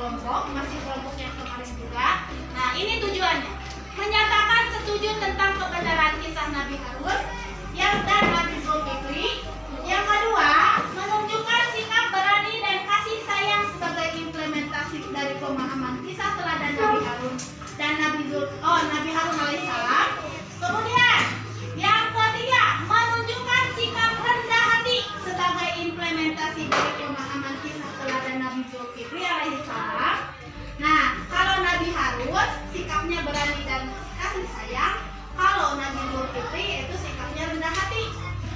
kelompok, masih kelompok yang kemarin juga. Nah, ini tujuannya. Menyatakan setuju tentang kebenaran kisah Nabi Harun dan Nabi Zulkifli. Yang kedua, menunjukkan sikap berani dan kasih sayang sebagai implementasi dari pemahaman kisah teladan Nabi Harun dan Nabi Harun alaihissalam. Kemudian, yang ketiga, menunjukkan sikap rendah hati sebagai implementasi dari pemahaman kisah teladan Nabi Zulkifli alaihissalam. Nah, kalau Nabi Harun sikapnya berani dan kasih sayang, kalau Nabi Zulkifli itu sikapnya rendah hati.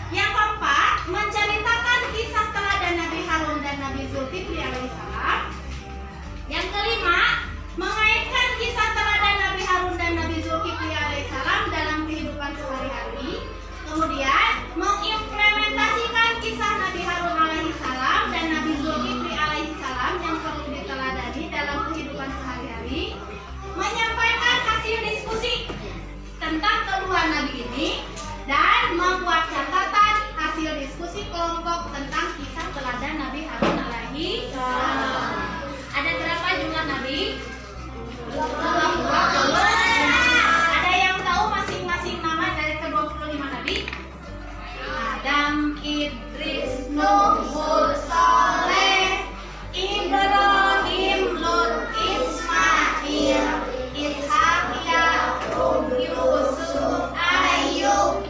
Yang keempat, menceritakan kisah teladan Nabi Harun dan Nabi Zulkifli alaihissalam. Yang kelima, mengaitkan kisah teladan Nabi Harun dan Nabi Zulkifli alaihissalam dalam kehidupan sehari-hari. Kemudian, mengimplementasikan kisah Nabi Harun alaihissalam dan Nabi Zulkifli alaihissalam yang perlu diteladani dalam kehidupan sehari-hari. Menyampaikan hasil diskusi tentang kedua nabi ini dan membuat catatan hasil diskusi kelompok tentang kisah teladan Nabi Harun alaihissalam. Ada berapa jumlah nabi? 20. Ada yang tahu masing-masing nama dari ke-25 nabi? Adam, Idris, Nuh, Hud, Saleh, Ibrahim, Lut, Ismail, Ishak, Yakub, Yusuf, Ayub,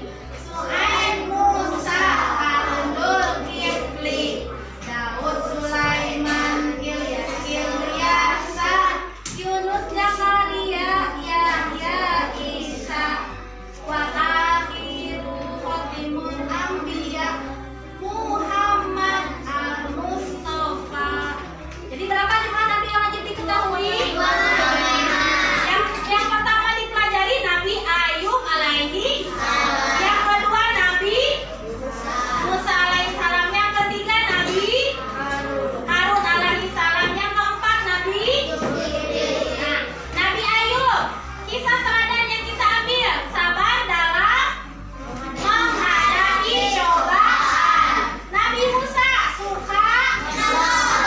Su'aib, Musa, Harun, Zulkifli, Daud, Sulaiman, Ilyas, Yunus, Zakaria, Yahya, Isa, wa akhiru khatimul anbiya, Muhammad al-Mustafa. Jadi berapa jumlah nabi yang wajib diketahui? Yang pertama dipelajari Nabi Ayub alaihi. Yang kedua Nabi Musa alaihissalam. Yang ketiga Nabi Harun alaihissalam. Yang keempat Nabi Nabi Ayub. Kisah teladan yang kita ambil, sabar dalam menghadapi cobaan. Nabi Musa suka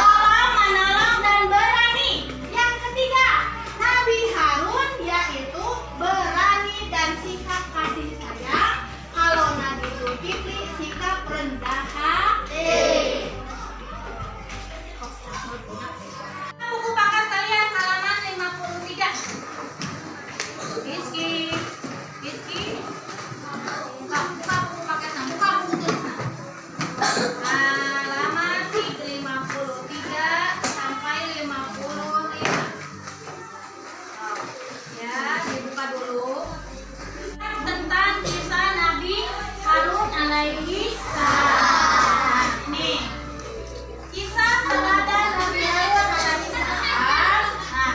tolong menolong dan berani. Yang ketiga Nabi Harun, yaitu berani dan sikap kasih sayang. Kalau Nabi Zulkifli sikap rendah hati. Buku paket kalian halaman 53. Rizky, buka buku paketnya, buka buku tulisnya. Halaman 53 sampai 55. Ya, dibuka dulu. Tentang kisah Nabi Harun alaihi salam. Nih, kisah teladan Nabi Harun alaihi salam. Nah,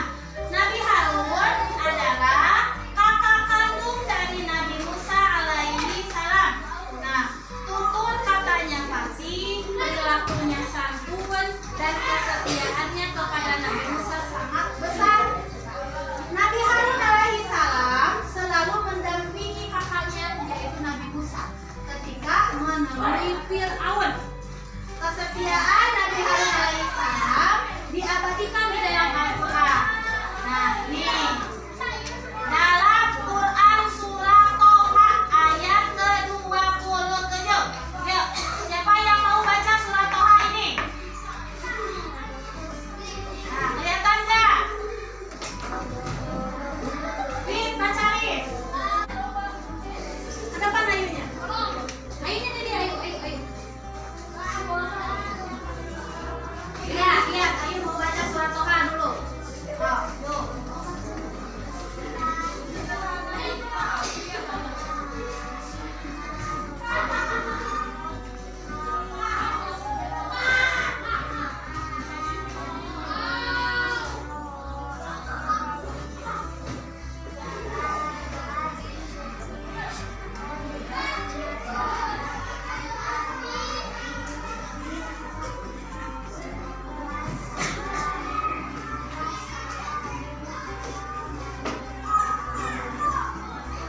Nabi Harun adalah kakak kandung dari Nabi Musa alaihi salam. Nah, tutur katanya fasih, perilakunya santun, dan kesetiaannya kepada Nabi Musa sangat besar. Nabi Harun alaihi salam selalu mendampingi kakaknya, yaitu Nabi Musa, ketika menemui Fir'aun. Kesetiaan Nabi Harun alaihi salam diabadikan di dalam Al-Quran. Nah, nih dalam Quran surah Toha ayat ke-27. Yuk, siapa yang mau baca surah Toha ini? Nah, kelihatan nggak? Ris, baca Ris. Ke depan ayunya. Ayunya tadi, ayo. Lihat, ayo mau baca surat Toha dulu. Yuk.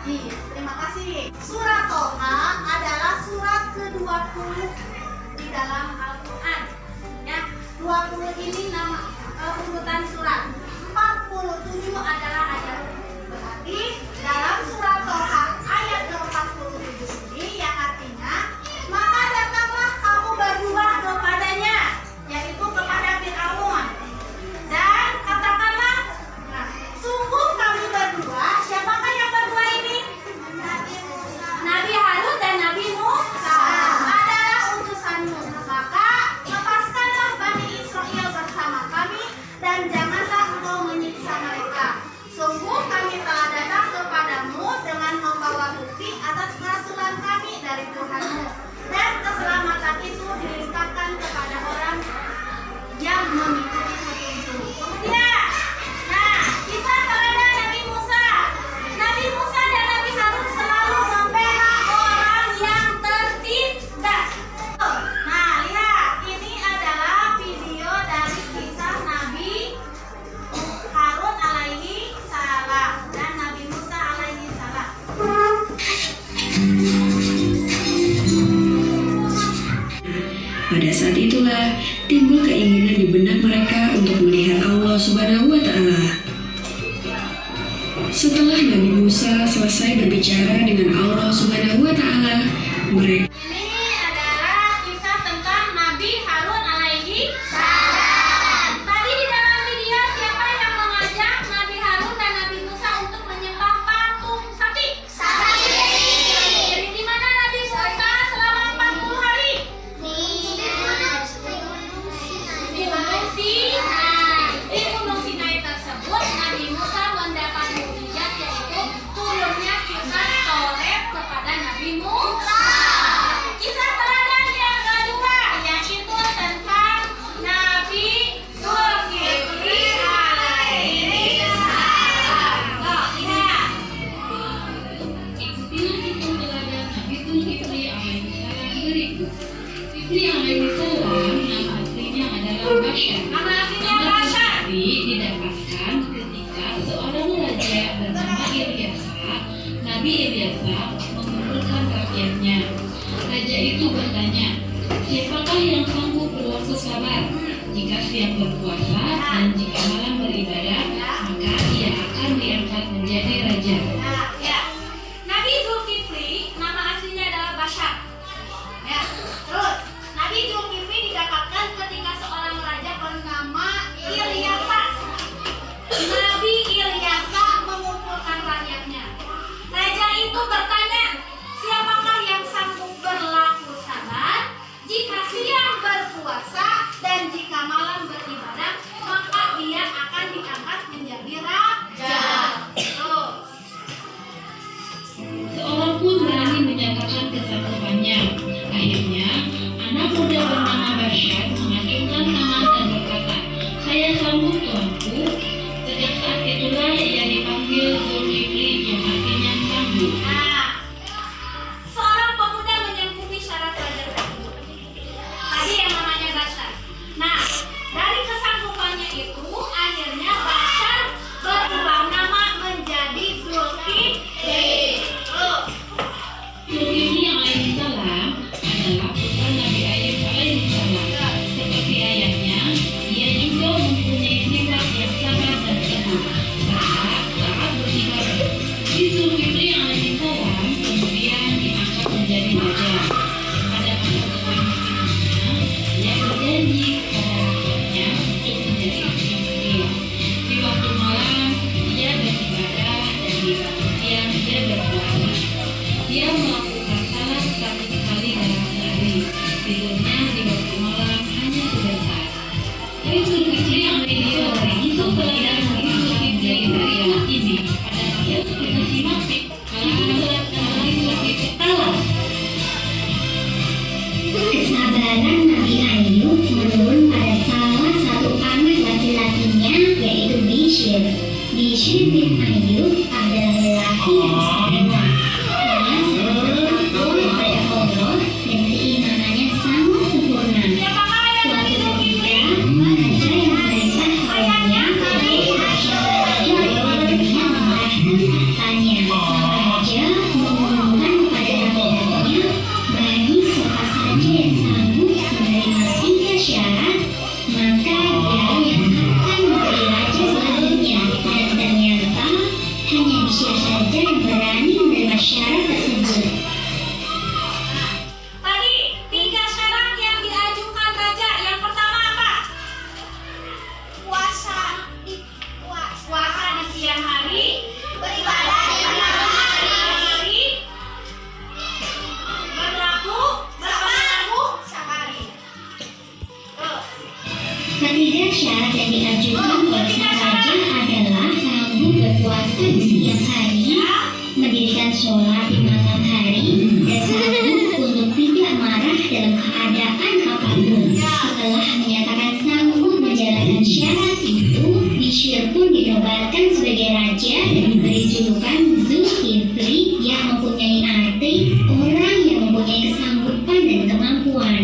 Terima kasih. Surat Toha adalah surat ke-20 di dalam Al-Quran. Ya, 20 ini nama urut urutan surat. 47 adalah ajal. Berarti dalam surat Toha ayat ke-47 ini yang artinya, maka datanglah kamu berdua kepadanya, yaitu kepada Fir'aun, dan katakanlah, sungguh kami berdua. Siapakah yang berdua ini? Nabi Harun dan Nabi Musa adalah utusanmu. Maka lepaskanlah Bani Israel bersama kami, dan janganlah engkau menyiksa mereka. Sungguh kami telah datang kepadamu dengan membawa bukti atas kerasulan kami dari Tuhanmu, dan keselamatan itu dilimpahkan kepada orang yang mengikuti petunjuk. Kemudian, kisah teladan Nabi Musa. Nabi Musa dan Nabi Harun selalu membela orang yang tertindas. Lihat, ini adalah video dari kisah Nabi Harun alaihi salam dan Nabi Musa alaihi salam. Pada saat itulah timbul keinginan di benak mereka untuk melihat Allah Subhanahu wa Ta'ala. Setelah Nabi Musa selesai berbicara dengan Allah Subhanahu wa Ta'ala, mereka Ini adalah kisah tentang Nabi Harun alaihi salam. Tadi di dalam video siapa yang mengajak Nabi Harun dan Nabi Musa untuk menyembah patung sapi? Jadi di mana Nabi Musa selama 40 hari? Di Gunung Sinai. Di Gunung Sinai tersebut Nabi Musa mendapat mukjizat, yaitu turunnya kitab Taurat kepada Nabi Musa. Kisah teladan yang kedua yaitu tentang Nabi Zulkifli alaihi salam. Lihat. Ikuti itu teladan Nabi Zulkifli alaihi salam berikut. Zulkifli alaihi salam nama aslinya adalah Bashar. Nama aslinya Nama Bashar. Zulkifli didapatkan ketika seorang raja bernama Ilyasa, Nabi Ilyasa, mengumpulkan rakyatnya. Raja itu bertanya, siapakah yang sanggup berwaktu sabar? Jika siang berpuasa dan jika malam beribadah, maka ia akan diangkat menjadi raja. Nabi Zulkifli nama aslinya adalah Bashar. Terus Nabi Zulkifli didapatkan ketika seorang raja bernama Ilyasa. Nabi Ilyasa mengumpulkan rakyatnya. Raja itu bertanya, siapakah yang sanggup berlaku sabar jika siang berpuasa dan jika malam beribadah, maka dia akan diangkat menjadi raja. Terus Seorang pun berani menyatakan kesanggupannya. Akhirnya, anak muda bernama Bashar mengacungkan tangan dan berkata, saya sanggup tuanku. Sejak saat itulah ia dipanggil Zulkifli yang artinya sanggup. seorang pemuda menyanggupi syarat raja tersebut. Tadi yang namanya Bashar. Dari kesanggupannya itu, akhirnya Bashar berubah nama menjadi Zulkifli. Zulkifli alaihi salam adalah putra Nabi Ayub alaihi salam. Seperti ayahnya, ia juga mempunyai sifat yang sabar dan teguh serta taat beribadah. Zulkifli alaihi salam kemudian diangkat menjadi raja. Pada masa kepemimpinannya, ia berjanji kepada rakyatnya untuk menjadi imam beliau. Di waktu malam, ia beribadah dan di waktu siang ia berpuasa. Dia melakukan salat 100 kali dalam sehari. Tidurnya di waktu malam hanya sebentar. Dari Zulkifli alaihi salam itu teladan Nabi Zulkifli dari ayat ini. Pada ayat kita simak kalimat Nabi Zulkifli taala. Kesabaran Nabi Ayub menurun pada salah satu anak laki-lakinya, yaitu Bishr. Bishr bin Ayub adalah lelaki yang istimewa. Dia sangat takut kepada Allah dan keimanannya sangat sempurna. Suatu ketika, raja yang memerintah kaumnya Ketiga syarat yang diajukan oleh sang raja adalah sanggup berpuasa di siang hari, mendirikan sholat di malam hari, dan sanggup untuk tidak marah dalam keadaan apapun. Setelah menyatakan sanggup menjalankan syarat itu, Bishr pun dinobatkan sebagai raja dan diberi julukan Zulkifli yang mempunyai arti orang yang mempunyai kesanggupan dan kemampuan.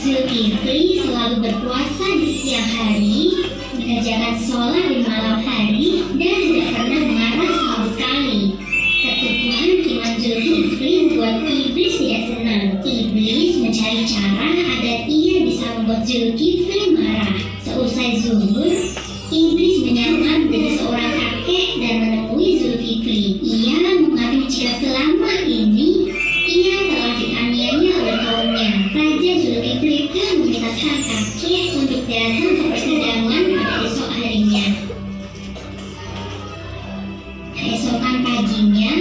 Zulkifli selalu berpuasa di siang hari, mengerjakan sholat di malam hari, dan tidak pernah marah sama sekali. Keteguhan iman Zulkifli membuat iblis tidak senang. Iblis mencari cara agar ia bisa membuat Zulkifli marah. Seusai zuhur, iblis menyamar menjadi seorang kakek dan menemui Zulkifli. Ia mengaku jika selama ini ia telah dianiaya oleh kaumnya. Raja Zulkifli pun meminta sang kakek untuk datang ke persidangan pada esok harinya. Keesokan paginya,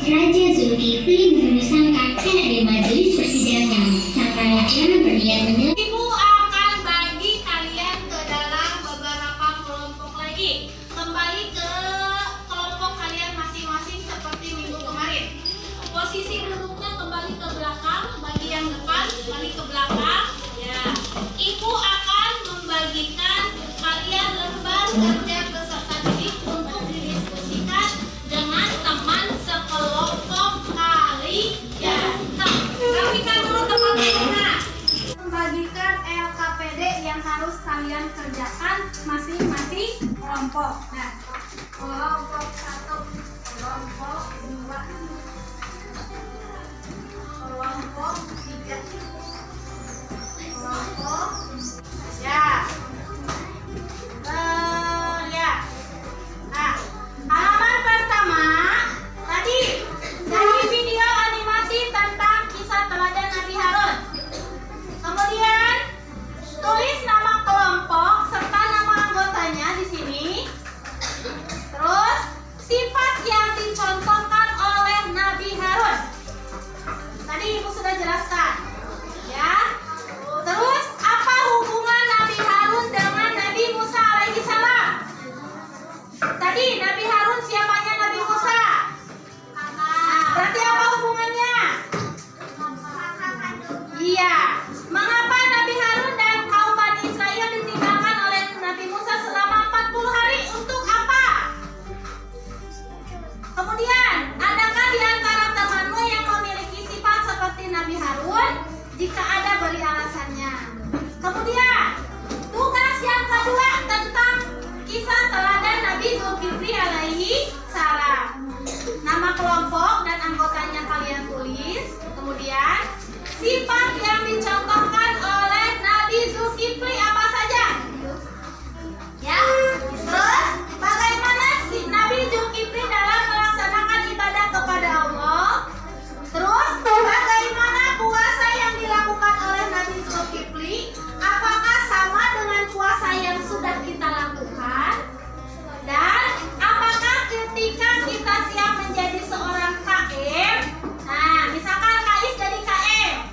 Raja Zulkifli menemui sang kakek di majelis persidangan. Sang raja berniat menyelesaikan. Ibu akan bagi kalian ke dalam beberapa kelompok lagi. Kembali ke kelompok kalian masing-masing seperti minggu kemarin. Posisi duduknya kembali ke belakang, bagi yang depan, kembali ke belakang. Ya. Ibu akan membagikan kalian lembar kerja peserta didik untuk didiskusikan dengan teman sekelompok kalian. Nah, rapikan dulu teman-teman. Membagikan LKPD yang harus kalian kerjakan masing-masing kelompok. Nah, kelompok 1, kelompok 2, kelompok 3, kelompok ya. Ya. Nah, halaman pertama tadi dari video animasi tentang kisah teladan Nabi Harun. Kemudian tulis nama kelompok serta nama anggotanya di sini. Terus sifat yang dicontohkan oleh Nabi Harun. Tadi Ibu sudah jelaskan. Ya. Terus apa hubungan Nabi Harun dengan Nabi Musa alaihi salam? Tadi Nabi Harun siapanya Nabi Musa? Nah, berarti apa hubungannya? Iya. Mengapa Nabi Harun dan kaum Bani Israel ditinggalkan oleh Nabi Musa selama 40 hari? Untuk apa? Kemudian, adakah di antara temanmu yang memiliki sifat seperti Nabi Harun? Jika ada, beri alasannya. Kemudian, tugas yang kedua tentang kisah teladan Nabi Zulkifli alaihi salam. Nama kelompok dan anggotanya kalian tulis. Kemudian, sifat yang dicontohkan oleh Nabi Zulkifli apa saja? Ya. Terus, bagaimana si Nabi Zulkifli dalam melaksanakan ibadah kepada Allah? Terus, bagaimana puasa yang dilakukan oleh Nabi Zulkifli? Apakah sama dengan puasa yang sudah kita lakukan? Dan apakah ketika kita siap menjadi seorang KM? Nah, misalkan Kais jadi KM,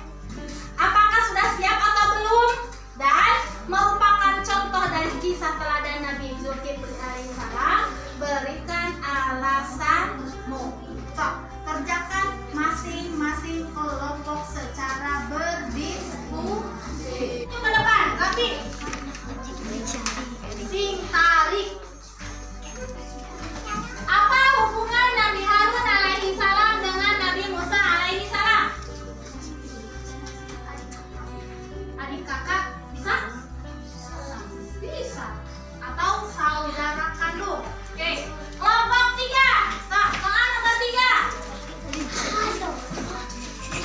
apakah sudah siap atau belum? Dan merupakan contoh dari kisah teladan Nabi Zulkifli alaihissalam, berikan alasanmu. Sok, kerjakan masing-masing kelompok secara berdiskusi. Itu ke depan, rapi. Sing tarik. Apa hubungan Nabi Harun alaihi salam dengan Nabi Musa alaihi salam? Adik kakak bisa? Bisa. Atau saudara kandung. Oke. Kelompok 3. Soal nomor 3.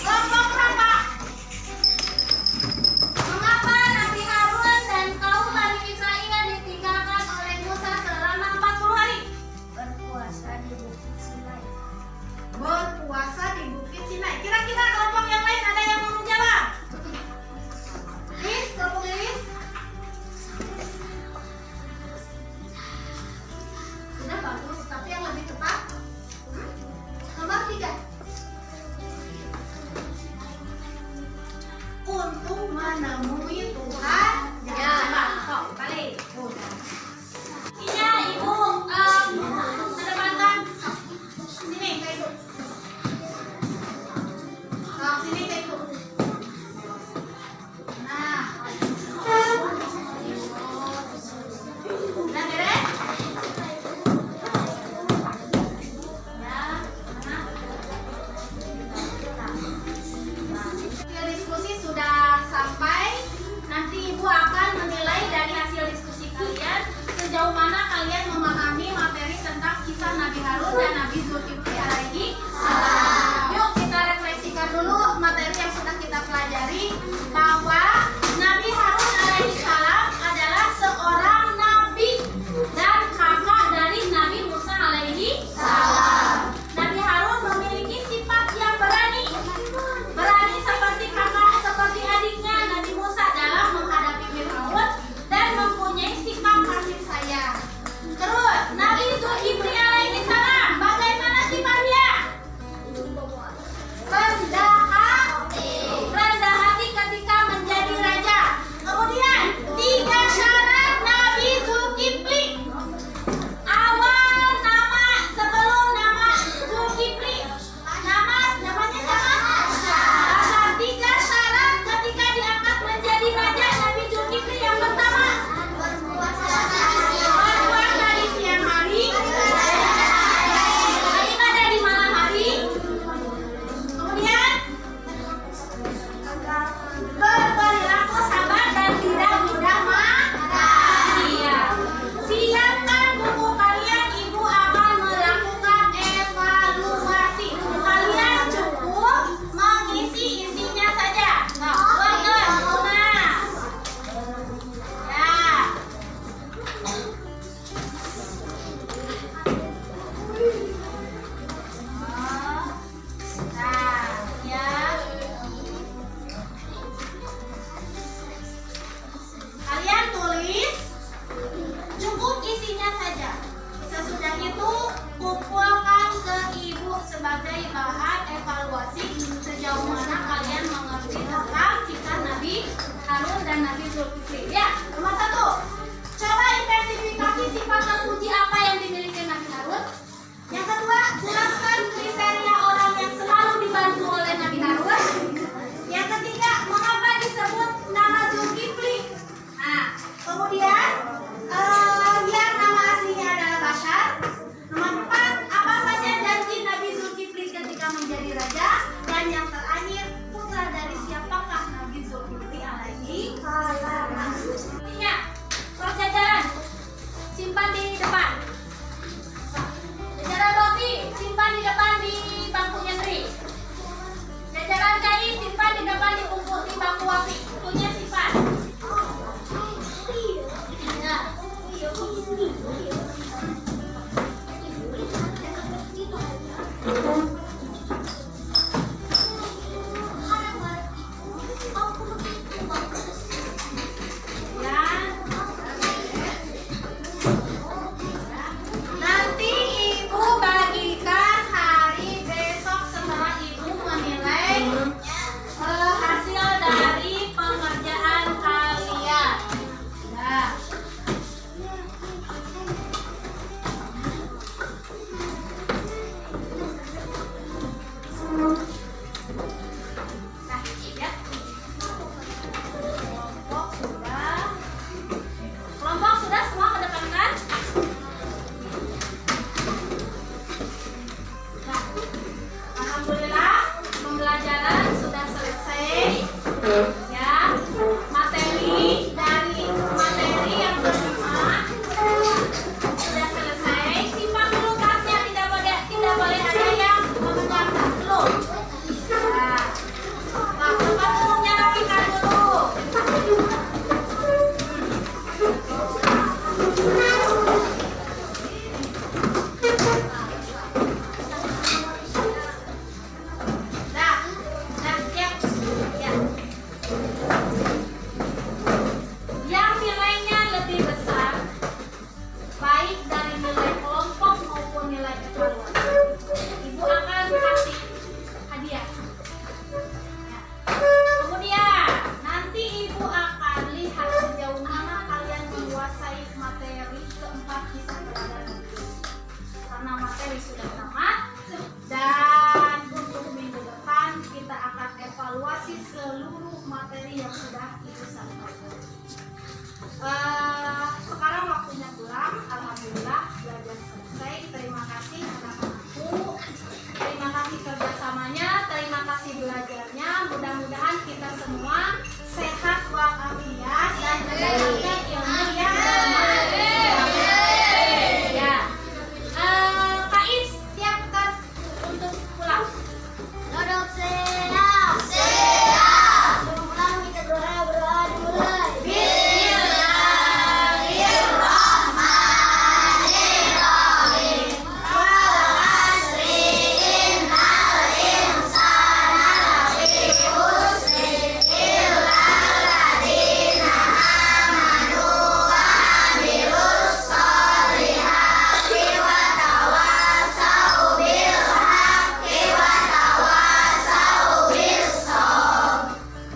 Kelompok berapa? Mengapa Nabi Harun dan kaum Bani Israel ditinggalkan oleh Musa selama 40 hari? Berpuasa di Bukit Sinai. Berpuasa di Bukit Sinai. Kira-kira kelompok yang lain ada yang mau menjawab? Miss? menemui Tuhan. Jangan coba, kok balik. Iya, Ibu kedepankan. Sini ke Ibu. Sini ke Ibu. Nah, udah beres? Hasil diskusi sudah sampai. Nanti Ibu akan menilai dari hasil diskusi kalian sejauh mana kalian memahami materi tentang kisah Nabi Harun dan Nabi Zulkifli alaihi salam. Yuk kita refleksikan dulu materi yang sudah kita pelajari, bahwa Nabi Harun alaihi salam adalah seorang nabi dan kakak dari Nabi Musa alaihi salam. Nabi Harun memiliki sifat yang berani seperti kakak, seperti adiknya Nabi Musa dalam menghadapi Firaun dan mempunyai sikap kasih sayang. Terus Nabi Zulkifli alaihi salam, bagaimana sifatnya? Rendah hati ketika menjadi raja. Kemudian 3 syarat Nabi Zulkifli. Awal nama, sebelum nama Zulkifli, namanya siapa? Ada 3 syarat ketika diangkat menjadi raja Nabi Zulkifli. Yang pertama, berpuasa di siang hari, beribadah di malam hari. Kemudian berperilaku sabar dan tidak mudah marah. Iya. Siapkan buku kalian, Ibu akan melakukan evaluasi. Kalian cukup mengisi isinya saja. Betul, Luna. Ya. Nah, ya. Kalian tulis, cukup isinya saja. Sesudah itu kumpulkan ke Ibu sebagai bahan evaluasi sejauh mana kalian mengerti tentang kisah Nabi Harun dan Nabi Zulkifli. Ya, nomor 1. Coba identifikasi sifat terpuji apa yang dimiliki Nabi Harun. Yang kedua, jelaskan kriteria orang yang selalu dibantu oleh Nabi Harun. Yang ketiga, mengapa disebut nama Zulkifli? Nah, kemudian yang nama aslinya adalah Bashar. Nomor 4, apa saja janji Nabi Zulkifli ketika menjadi raja? Dan yang terakhir, putra dari siapakah Nabi Zulkifli alaihi salam? Ingat, jajaran simpan di depan. Jajaran roti simpan di depan di bangkunya Tri. Jajaran cai simpan di depan di bangku Wafi. Punya simpan. Ya. Nanti Ibu bagikan hari besok setelah Ibu menilai hasil dari pengerjaan kalian. Nah. Nah, ya. Kelompok sudah semua kedepankan. Nah, alhamdulillah pembelajaran sudah selesai. Ya, materi yang kelima sudah selesai. Simpan dulu tasnya, tidak boleh ada yang memegang tas belum. Nah, tempat duduknya rapikan dulu. Nah, siap. Ya. seperti yang sudah Ibu sampaikan. Sekarang waktunya pulang. Alhamdulillah belajar selesai. Terima kasih anak-anakku. Terima kasih kerjasamanya. Terima kasih belajarnya. Mudah-mudahan kita semua sehat walafiat dan mendapatkan ilmu yang bermanfaat. Ya. Kak Is, siap kan untuk pulang? Duduk siap. Siap. Sebelum pulang kita berdoa dimulai.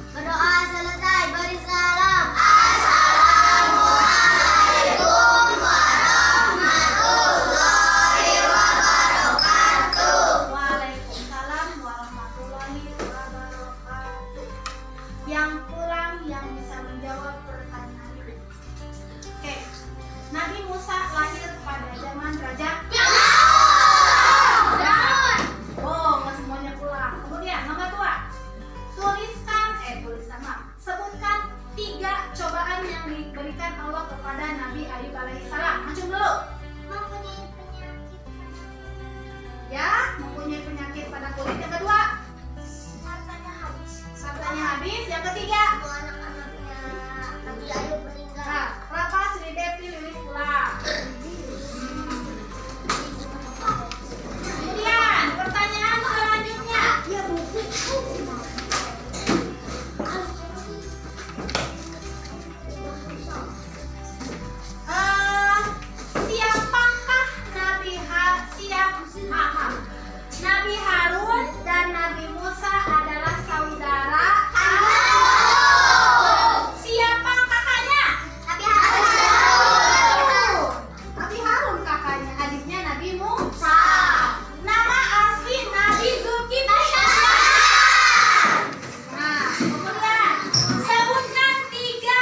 Berdoa selesai, beri salam. Assalamualaikum warahmatullahi wabarakatuh. Waalaikumsalam warahmatullahi wabarakatuh. Yang pulang yang bisa menjawab pertanyaan ini. Oke. Nabi Musa lahir pada zaman Raja Oh, nggak semuanya pulang. Kemudian nomor 2. Sebutkan 3 cobaan yang diberikan Allah kepada Nabi Ayub alaihissalam. Macam dulu. Mempunyai penyakit Ya, mempunyai penyakit pada kulit. Yang kedua, hartanya habis. hartanya habis. Yang ketiga, Dua anak-anaknya Nabi Ayub meninggal. nah, Rafa, Sri Devi, Lilis pulang. Kemudian, pertanyaan selanjutnya. Ya buku. Siapakah Nabi Harun dan Nabi Musa adalah saudara? Siapa kakaknya? Nabi Harun. Nabi Harun kakaknya, adiknya Nabi Musa. Nama asli Nabi Zulkifli. Nah, kemudian sebutkan 3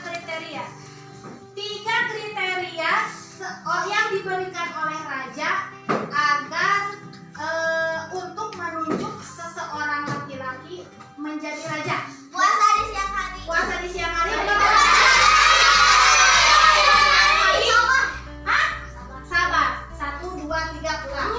kriteria. 3 kriteria yang diberikan oleh raja agar untuk menunjuk seseorang laki-laki menjadi raja. Puasa di siang hari. Puasa di siang hari. Hah? Sabar. 1, 2, 3 pulang.